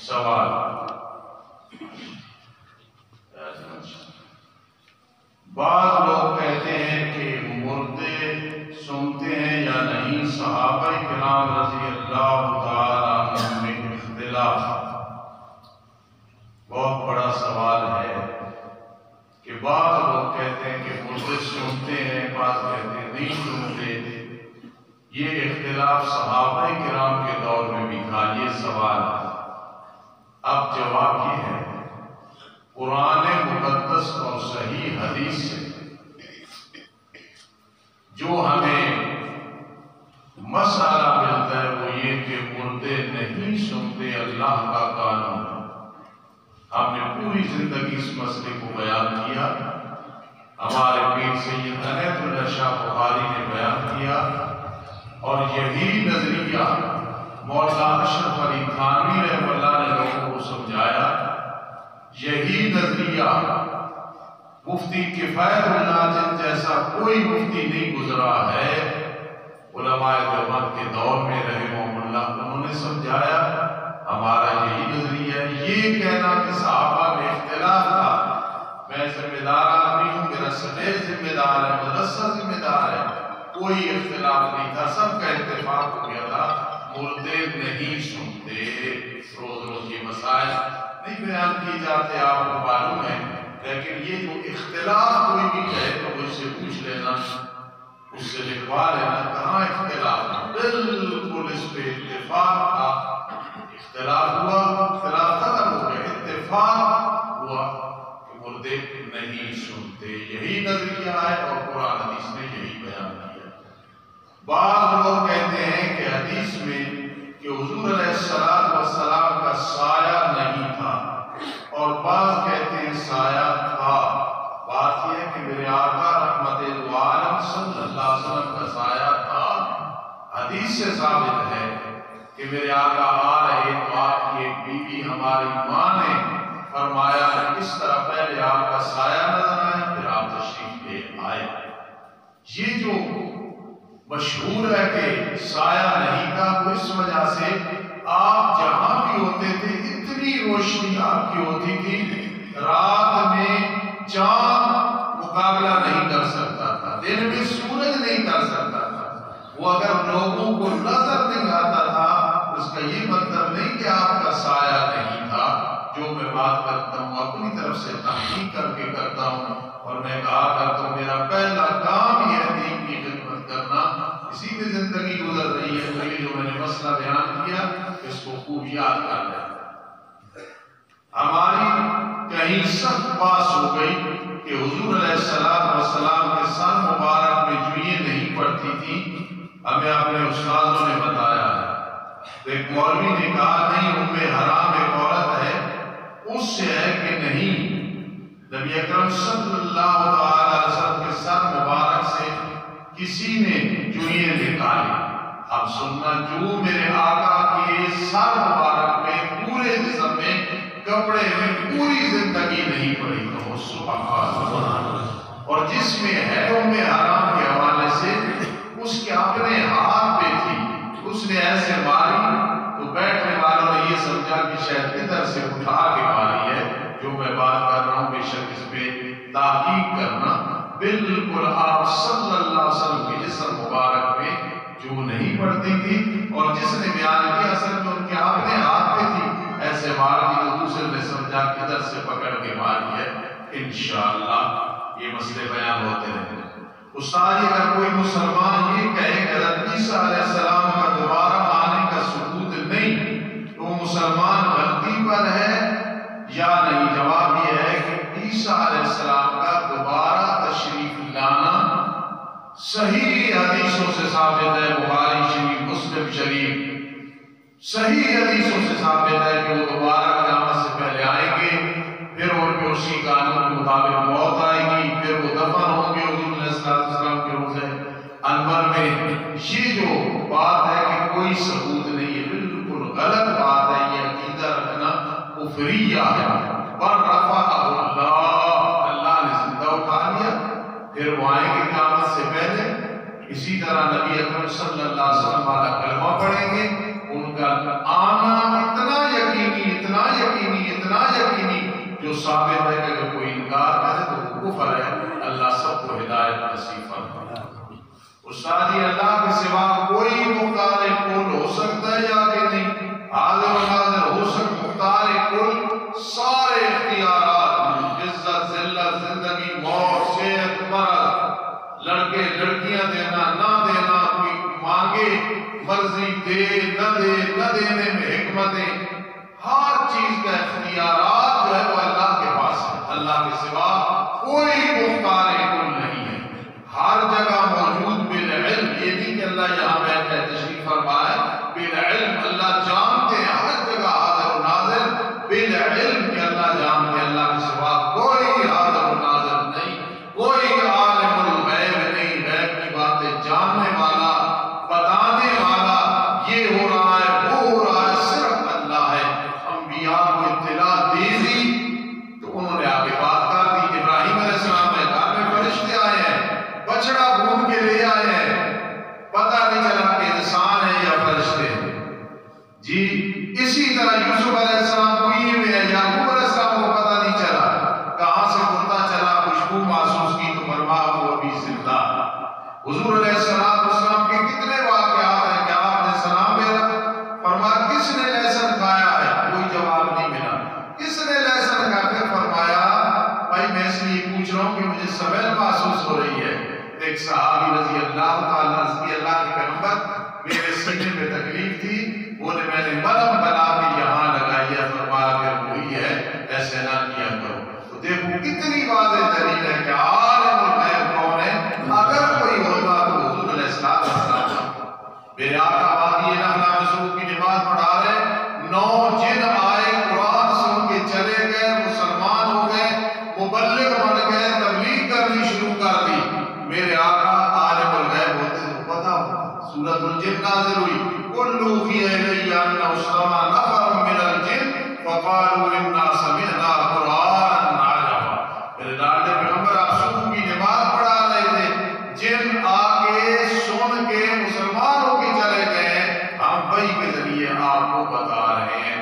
سوال، بعض لوگ کہتے ہیں کہ مردے سنتے ہیں یا نہیں؟ صحابہ کرام رضی اللہ تعالیٰ عنہم میں اختلاف۔ بہت بڑا سوال ہے کہ بعض لوگ کہتے ہیں کہ مردے سنتے ہیں، بعض کہتے ہیں نہیں سنتے۔ یہ اختلاف صحابہ کرام کے دور میں بھی تھا۔ یہ سوال ہے، اب جواب یہ ہے قرآن مقدس اور صحیح حدیث سے جو ہمیں مسئلہ ملتا ہے وہ یہ کہ مردے نہیں سنتے، اللہ کا قانون ہے۔ ہم نے پوری زندگی اس مسئلے کو بیان کیا، ہمارے پیر سید عنایت اللہ شاہ بخاری نے بیان کیا، اور یہی نظریہ مولانا اشرف علی تھانوی رحمہ اللہ نے لوگوں کو سمجھایا۔ یہی نظریہ مفتی کفایت اللہ جن جیسا کوئی مفتی نہیں گزرا ہے، علماء دیوبند کے دور میں رحمہم اللہ، انہوں نے سمجھایا۔ ہمارا یہی نظریہ ہے۔ یہ کہنا کہ صحابہ میں اختلاف تھا، میں ذمہ دار آدمی ہوں، میرا سٹیج ذمہ دار ہے، مدرسہ ذمہ دار ہے، کوئی اختلاف نہیں تھا، سب کا اتفاق ہو گیا تھا مردے نہیں سنتے۔ روز روز یہ مسائل نہیں بیان کی جاتے، آپ کو معلوم ہے، لیکن یہ جو اختلاف کوئی بھی کہے تو وہ اس سے پوچھ لینا، اس سے لکھوا لینا کہاں اختلاف تھا۔ بالکل اس پہ اتفاق تھا، اختلاف ہوا، اختلاف ختم ہو گیا، اتفاق ہوا کہ مردے نہیں سنتے۔ یہی نظریہ ہے اور قرآن حدیث نے یہی بیان کیا۔ بعض لوگ کہتے ہیں کہ حدیث میں کہ حضور علیہ السلام کا سایہ نہیں تھا، اور بعض کہتے ہیں سایہ تھا۔ بات یہ ہے کہ میرے آقا رحمت عالم صلی اللہ علیہ وسلم کا سایہ تھا۔ حدیث سے ثابت ہے کہ میرے آقا آ رہے تو آپ کی ایک بیوی ہماری ماں نے فرمایا کہ اس طرح پہلے آپ کا سایہ نظر آیا، پھر آپ تشریف لے آئے۔ یہ جو مشہور ہے کہ سایہ نہیں تھا، وہ اس وجہ سے آپ جہاں بھی ہوتے تھے اتنی روشنی آپ کی ہوتی تھی، رات میں چاند مقابلہ نہیں کر سکتا تھا، دن میں سورج نہیں کر سکتا تھا۔ وہ اگر لوگوں کو نظر نہیں آتا تھا، اس کا یہ مطلب نہیں کہ آپ کا سایہ نہیں تھا۔ جو میں بات کرتا ہوں اپنی طرف سے تحقیق کر کے کرتا ہوں، اور میں کہا کرتا ہوں میرا پہلا کام یہ ہے دین کی خدمت کرنا، اسی میں زندگی گزر رہی ہے۔ تو یہ جو میں نے مسئلہ بیان کیا اس کو خوب یاد کر لیں۔ ہماری کہیں سخت باس ہو گئی کہ حضور علیہ السلام کے سر مبارک میں جوئیں نہیں پڑتی تھی، ہمیں اپنے استاذوں نے بتایا ہے۔ ایک مولوی نے کہا نہیں، ام حرام ایک عورت ہے، اس سے ہے کہ نہیں، نبی اکرم صلی اللہ علیہ وسلم کے سر مبارک سے کسی نے جوئیں نکالی۔ اب سننا، جو میرے آقا کے سر مبارک میں پورے جسم میں کپڑے میں پوری زندگی نہیں پڑی تو سبحان اللہ، اور جس میں ہے ام حرام کے حوالے سے اس کے اپنے ہاتھ پہ تھی، اس نے ایسے ماری تو بیٹھنے والوں نے یہ سمجھا کہ شاید ادھر سے اٹھا کے ماری ہے۔ جو میں بات کر رہا ہوں بے شک اس پہ تحقیق کرنا، بالکل آپ صلی اللہ علیہ وسلم کے جسم مبارک میں جو نہیں پڑتی تھی، اور جس نے بیان کیا اصل میں ان کے اپنے ہاتھ پہ تھی، ایسے مار دی تو دوسرے نے سمجھا کہ ادھر سے پکڑ کے ماری ہے۔ انشاءاللہ یہ مسئلے بیان ہوتے رہتے ہیں۔ استاد اگر کوئی مسلمان یہ کہے کہ حضرت عیسیٰ علیہ السلام کا دوبارہ آنے کا ثبوت نہیں، تو وہ مسلمان غلطی پر ہے یا نہیں؟ جواب یہ ہے کہ عیسیٰ علیہ السلام کا دوبارہ تشریف لانا صحیح حدیثوں سے ثابت ہے، بخاری شریف، مسلم شریف، صحیح حدیثوں سے ثابت ہے کہ وہ دوبارہ قیامت سے پہلے آئیں گے، پھر ان پہ اسی قانون کے مطابق موت آئے گی، پھر وہ دفن ہوں گے حضور علیہ السلام کے روزے انور میں۔ یہ جو بات ہے کہ کوئی ثبوت نہیں ہے، بالکل غلط بات ہے، یہ عقیدہ رکھنا کفریہ ہے۔ پر رفعہ اللہ نے زندہ اٹھا لیا، پھر وہ آئیں گے قیامت سے پہلے۔ اسی طرح نبی اکرم صلی اللہ علیہ وسلم والا کلمہ پڑھیں گے، ان کا آنا اتنا یقینی ثابت ہے کہ اگر کوئی انکار کرے تو وہ کفر ہے۔ اللہ سب کو ہدایت نصیب فرمائے۔ استاد جی، اللہ کے سوا کوئی مختار کل ہو سکتا ہے یا کہ نہیں؟ حاضر و ناظر ہو سکتا؟ مختار کل سارے اختیارات، عزت، ذلت، زندگی، موت، صحت، مرض، لڑکے لڑکیاں دینا نہ دینا، کوئی مانگے مرضی دے نہ دے، نہ دینے میں حکمتیں، ہر چیز کا اختیارات جو ہے وہ اللہ کے پاس ہے۔ اللہ کے سوا کوئی مختار کل نہیں ہے، ہر جگہ موجود بالعلم۔ یہ نہیں کہ اللہ یہاں بیٹھ کر تشریف فرمائے، بالعلم اللہ جانتے ہیں، ہر جگہ حاضر و ناظر بالعلم کہ اللہ جانتے ہیں۔ اللہ کے سوا کوئی حاضر و ناظر نہیں، کوئی عالم الغیب نہیں، غیب کی باتیں جاننے والا، بتانے والا، یہ ہو رہا ہے وہ ہو رہا ہے صرف اللہ ہے۔ انبیاء کو اطلاع دی تھی تو انہوں نے آگے بات کر دی۔ ابراہیم علیہ السلام نے گھر میں فرشتے آئے ہیں، بچڑا ڈھونڈ کے لے آئے ہیں، پتہ نہیں چلا کہ انسان ہے یا فرشتے ہیں جی۔ اسی طرح یوسف علیہ السلام کنویں میں ہے، یعقوب علیہ السلام کو پتہ نہیں چلا کہاں سے پتہ چلا، خوشبو محسوس کی تو فرمایا وہ ابھی زندہ۔ حضور علیہ السلام کے کتنے واقعات ہیں کہ آپ نے سلام بھیجا، فرمایا کس نے لہسن کھایا ہے؟ کوئی جواب نہیں ملا۔ کس نے لہسن کھایا؟ پھر فرمایا بھائی میں اس لیے پوچھ رہا ہوں کہ مجھے سمیل محسوس ہو رہی ہے۔ ایک صحابی رضی اللہ تعالیٰ عنہ، اللہ کے پیغمبر، میرے سینے میں تکلیف تھی، وہ نے میں نے مرہم بنا کے یہاں لگائی ہے، فرمایا کہ وہی ہے، ایسے نہ کیا کرو۔ تو دیکھو کتنی واضح دلیل ہے کہ عالم الغیب کون ہے؟ اگر کوئی ہوتا تو حضور علیہ السلام۔ میرے آقا وادی نخلا میں صبح کی نماز پڑھا رہے، 9 جن آئے، قرآن سن کے چلے گئے، مسلمان ہو گئے، مبلغ بن گئے، تبلیغ کرنی شروع کر دی۔ میرے آقا عالم الغیب ہوتے تو پتہ ہوتا۔ سورۃ الجن نازل ہوئی، قُلْ أُوحِيَ إِلَيَّ أَنَّهُ اسْتَمَعَ نَفَرٌ مِّنَ الْجِنِّ فَقَالُوا إِنَّا سَمِعْنَا قُرْآنًا عَجَبًا۔ میرے لاڈلے پیغمبر آپ صبح کی نماز پڑھا رہے تھے، جن آ کے سن کے مسلمان ہو کے چلے گئے، ہم وحی کے ذریعے آپ کو بتا رہے ہیں